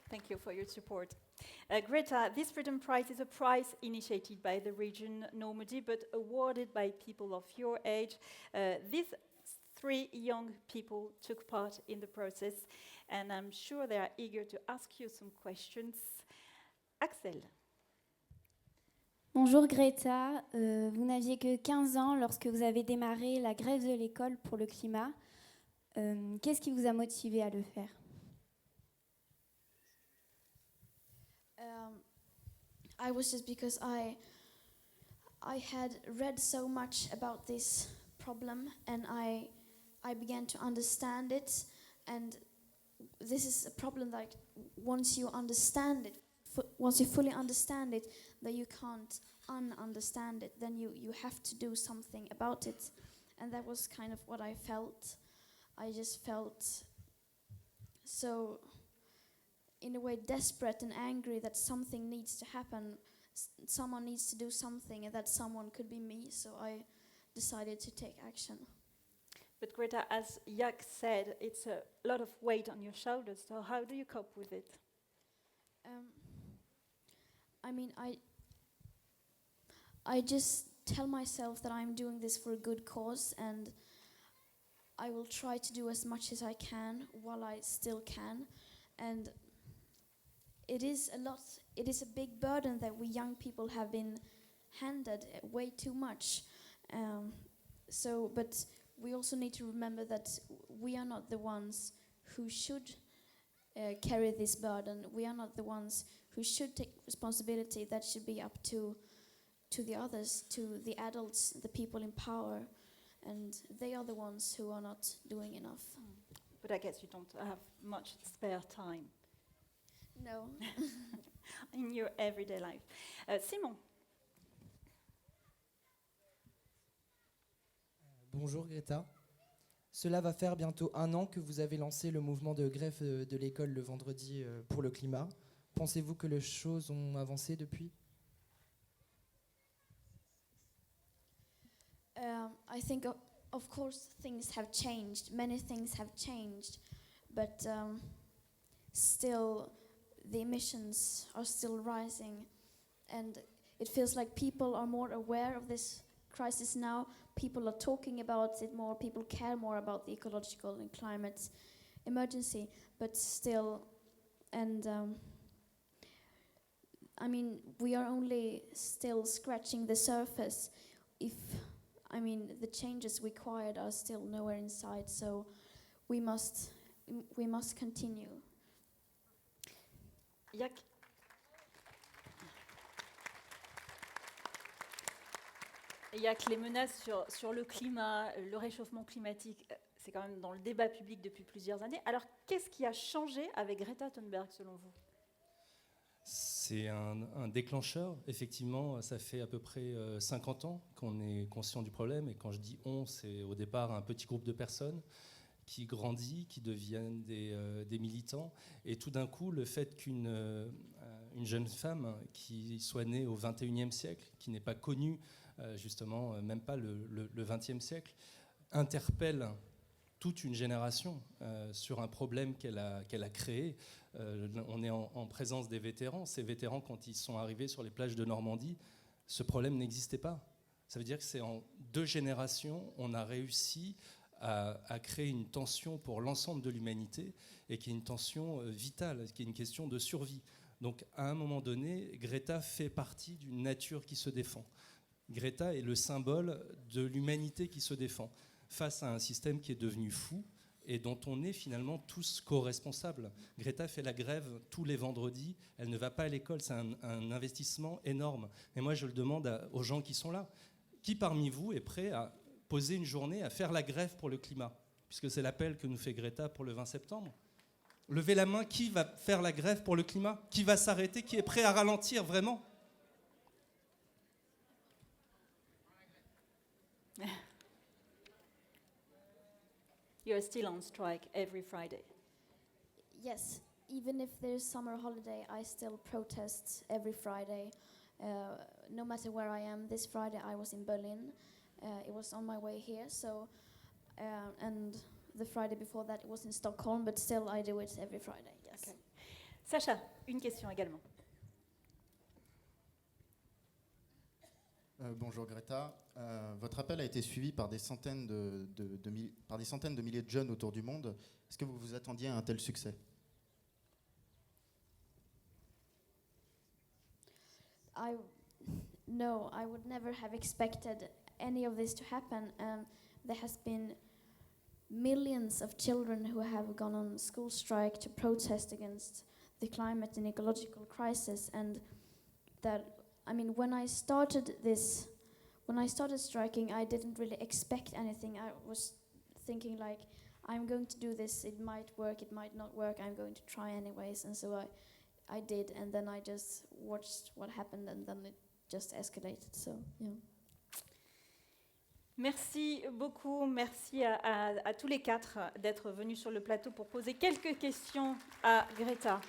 Thank you for your support. Greta, this Freedom Prize is a prize initiated by the region Normandy, but awarded by people of your age. These 3 young people took part in the process, and I'm sure they are eager to ask you some questions. Axel. Bonjour Greta, vous n'aviez que 15 ans lorsque vous avez démarré la grève de l'école pour le climat. Qu'est-ce qui vous a motivé à le faire ? I was just because I had read so much about this problem, and I began to understand it, and this is a problem that once you understand it once you fully understand it, that you can't un-understand it. Then you have to do something about it, and that was kind of what I felt. I just felt so, in a way, desperate and angry that something needs to happen. Someone needs to do something, and that someone could be me. So I decided to take action. But Greta, as Jack said, it's a lot of weight on your shoulders. So how do you cope with it? I mean, I just tell myself that I'm doing this for a good cause, and I will try to do as much as I can while I still can. And it is a big burden that we young people have been handed way too much. But we also need to remember that we are not the ones who should carry this burden. We are not the ones who should take responsibility. That should be up to the others, to the adults, the people in power, and they are the ones who are not doing enough. But I guess you don't have much spare time. No. In your everyday life. Simon. Bonjour Greta. Cela va faire bientôt 1 an que vous avez lancé le mouvement de grève de l'école le vendredi pour le climat. Pensez-vous que les choses ont avancé depuis? I think, of course, things have changed. Many things have changed, but still, the emissions are still rising, and it feels like people are more aware of this crisis now. People are talking about it more. People care more about the ecological and climate emergency, but still, and I mean, we are only still scratching the surface. The changes required are still nowhere in sight, so we must continue. Jack. Il y a que les menaces sur le climat, le réchauffement climatique, c'est quand même dans le débat public depuis plusieurs années. Alors, qu'est-ce qui a changé avec Greta Thunberg, selon vous? C'est un déclencheur, effectivement. Ça fait à peu près 50 ans qu'on est conscient du problème. Et quand je dis « on », c'est au départ un petit groupe de personnes qui grandit, qui deviennent des militants. Et tout d'un coup, le fait qu'une jeune femme qui soit née au XXIe siècle, qui n'est pas connue, justement, même pas le XXe siècle, interpelle toute une génération sur un problème qu'elle a créé. On est en présence des vétérans. Ces vétérans, quand ils sont arrivés sur les plages de Normandie, ce problème n'existait pas. Ça veut dire que c'est en 2 générations, on a réussi à créer une tension pour l'ensemble de l'humanité, et qui est une tension vitale, qui est une question de survie. Donc à un moment donné, Greta fait partie d'une nature qui se défend. Greta est le symbole de l'humanité qui se défend face à un système qui est devenu fou et dont on est finalement tous co-responsables. Greta fait la grève tous les vendredis, elle ne va pas à l'école, c'est un investissement énorme. Et moi je le demande aux gens qui sont là. Qui parmi vous est prêt à poser une journée à faire la grève pour le climat? Puisque c'est l'appel que nous fait Greta pour le 20 septembre. Levez la main, qui va faire la grève pour le climat? Qui va s'arrêter? Qui est prêt à ralentir vraiment? You're still on strike every Friday. Yes, even if there's summer holiday, I still protest every Friday, no matter where I am. This Friday I was in Berlin. It was on my way here, and the Friday before that it was in Stockholm, but still I do it every Friday, yes. Okay. Sacha, une question également. Bonjour Greta. Votre appel a été suivi par des centaines de milliers de jeunes autour du monde. Est-ce que vous vous attendiez à un tel succès? No, I would never have expected any of this to happen. There has been millions of children who have gone on school strike to protest against the climate and ecological crisis, and that, I mean, when I started striking, I didn't really expect anything. I was thinking like, I'm going to do this, it might work, it might not work, I'm going to try anyways. And so I did, and then I just watched what happened, and then it just escalated. So yeah. Merci beaucoup, merci à tous les quatre d'être venus sur le plateau pour poser quelques questions à Greta.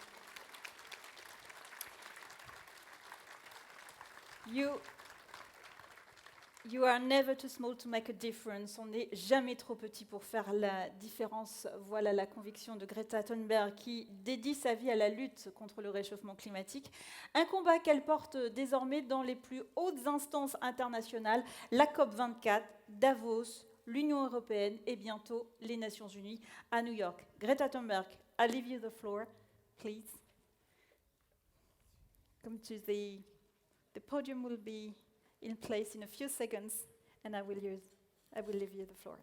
You are never too small to make a difference. On n'est jamais trop petit pour faire la différence. Voilà la conviction de Greta Thunberg qui dédie sa vie à la lutte contre le réchauffement climatique. Un combat qu'elle porte désormais dans les plus hautes instances internationales, la COP24, Davos, l'Union européenne et bientôt les Nations Unies à New York. Greta Thunberg, I leave you the floor, please. Come to the podium will be in place in a few seconds, and I will leave you the floor.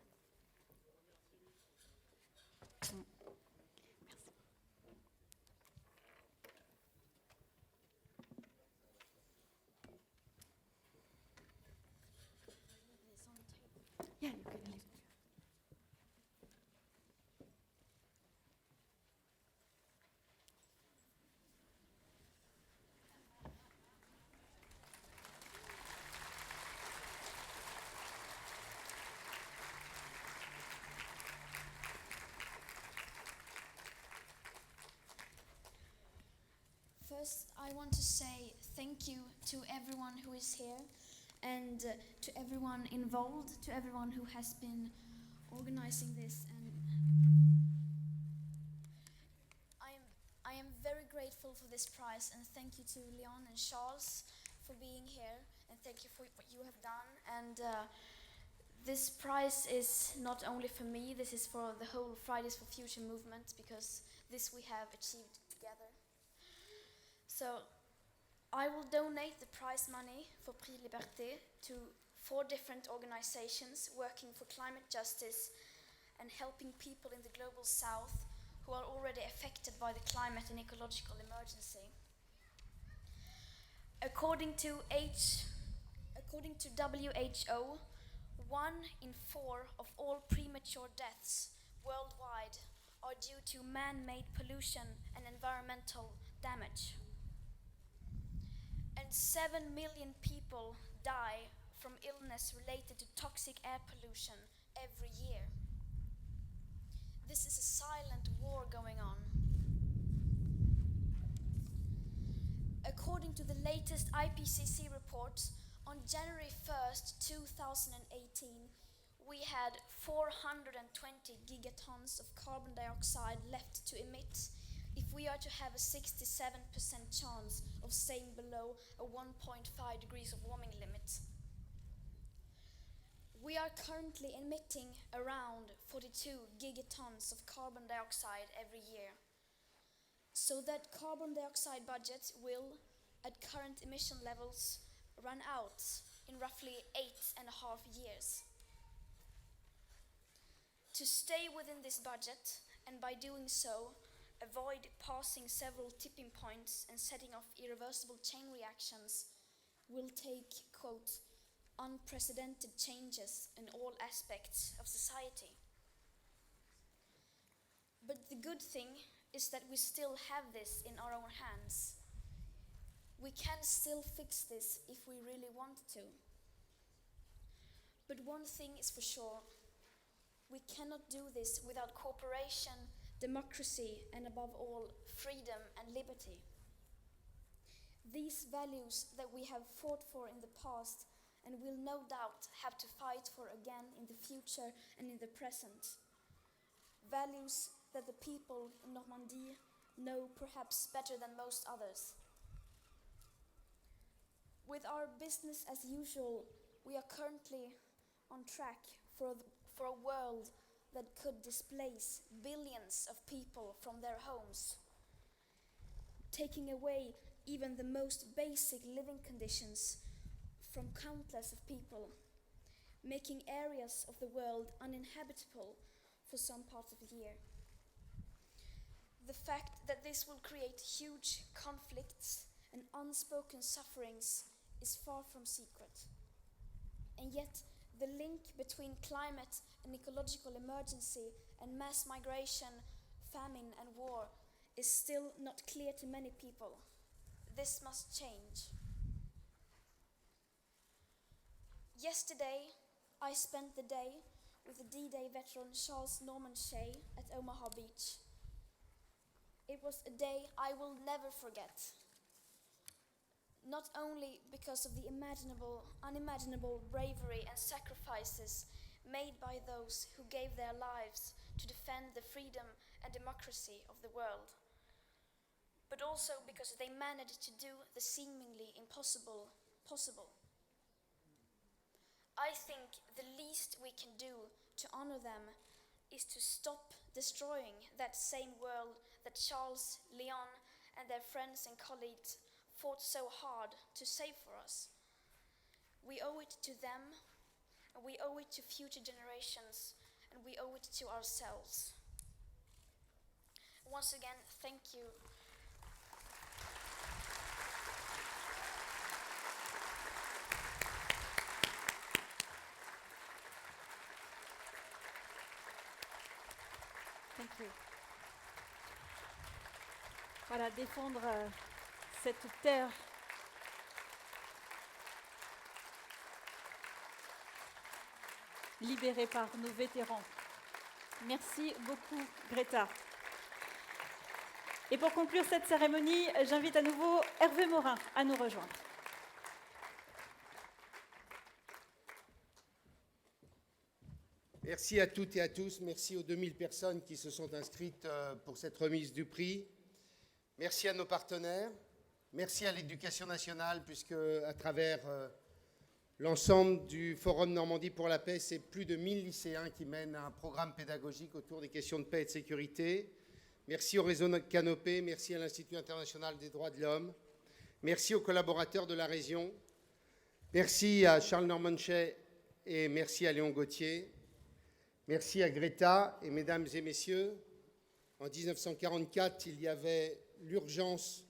Yeah, you can leave. First, I want to say thank you to everyone who is here and to everyone involved, to everyone who has been organizing this. And I am very grateful for this prize, and thank you to Leon and Charles for being here, and thank you for what you have done. And this prize is not only for me, this is for the whole Fridays for Future movement, because this we have achieved together. So I will donate the prize money for Prix Liberté to 4 different organizations working for climate justice and helping people in the global south who are already affected by the climate and ecological emergency. According to WHO, 1 in 4 of all premature deaths worldwide are due to man-made pollution and environmental damage. And 7 million people die from illness related to toxic air pollution every year. This is a silent war going on. According to the latest IPCC report, on January 1st, 2018, we had 420 gigatons of carbon dioxide left to emit if we are to have a 67% chance of staying below a 1.5 degrees of warming limit. We are currently emitting around 42 gigatons of carbon dioxide every year. So that carbon dioxide budget will, at current emission levels, run out in roughly 8.5 years. To stay within this budget, and by doing so, avoid passing several tipping points and setting off irreversible chain reactions, will take, quote, unprecedented changes in all aspects of society. But the good thing is that we still have this in our own hands. We can still fix this if we really want to. But one thing is for sure, we cannot do this without cooperation, democracy, and above all, freedom and liberty. These values that we have fought for in the past and will no doubt have to fight for again in the future and in the present. Values that the people in Normandy know perhaps better than most others. With our business as usual, we are currently on track for a world that could displace billions of people from their homes, taking away even the most basic living conditions from countless of people, making areas of the world uninhabitable for some parts of the year. The fact that this will create huge conflicts and unspoken sufferings is far from secret. And yet, the link between climate and ecological emergency and mass migration, famine and war is still not clear to many people. This must change. Yesterday, I spent the day with the D-Day veteran Charles Norman Shea at Omaha Beach. It was a day I will never forget. Not only because of the unimaginable bravery and sacrifices made by those who gave their lives to defend the freedom and democracy of the world, but also because they managed to do the seemingly impossible possible. I think the least we can do to honor them is to stop destroying that same world that Charles, Leon, and their friends and colleagues fought so hard to save for us. We owe it to them, and we owe it to future generations, and we owe it to ourselves. Once again, thank you. Thank you. Voilà, défendre cette terre libérée par nos vétérans. Merci beaucoup, Greta. Et pour conclure cette cérémonie, j'invite à nouveau Hervé Morin à nous rejoindre. Merci à toutes et à tous. Merci aux 2000 personnes qui se sont inscrites pour cette remise du prix. Merci à nos partenaires. Merci à l'Éducation nationale, puisque à travers l'ensemble du Forum Normandie pour la paix, c'est plus de 1000 lycéens qui mènent un programme pédagogique autour des questions de paix et de sécurité. Merci au réseau Canopé. Merci à l'Institut international des droits de l'homme. Merci aux collaborateurs de la région. Merci à Charles Norman Shea et merci à Léon Gauthier. Merci à Greta et mesdames et messieurs. En 1944, il y avait l'urgence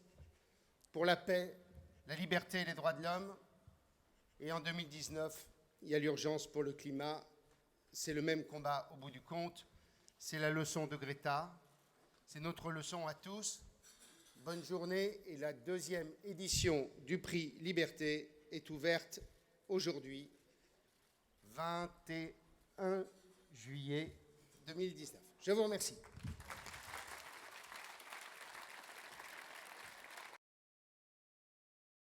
pour la paix, la liberté et les droits de l'homme. Et en 2019, il y a l'urgence pour le climat. C'est le même combat au bout du compte. C'est la leçon de Greta. C'est notre leçon à tous. Bonne journée. Et la deuxième édition du prix Liberté est ouverte aujourd'hui, 21 juillet 2019. Je vous remercie.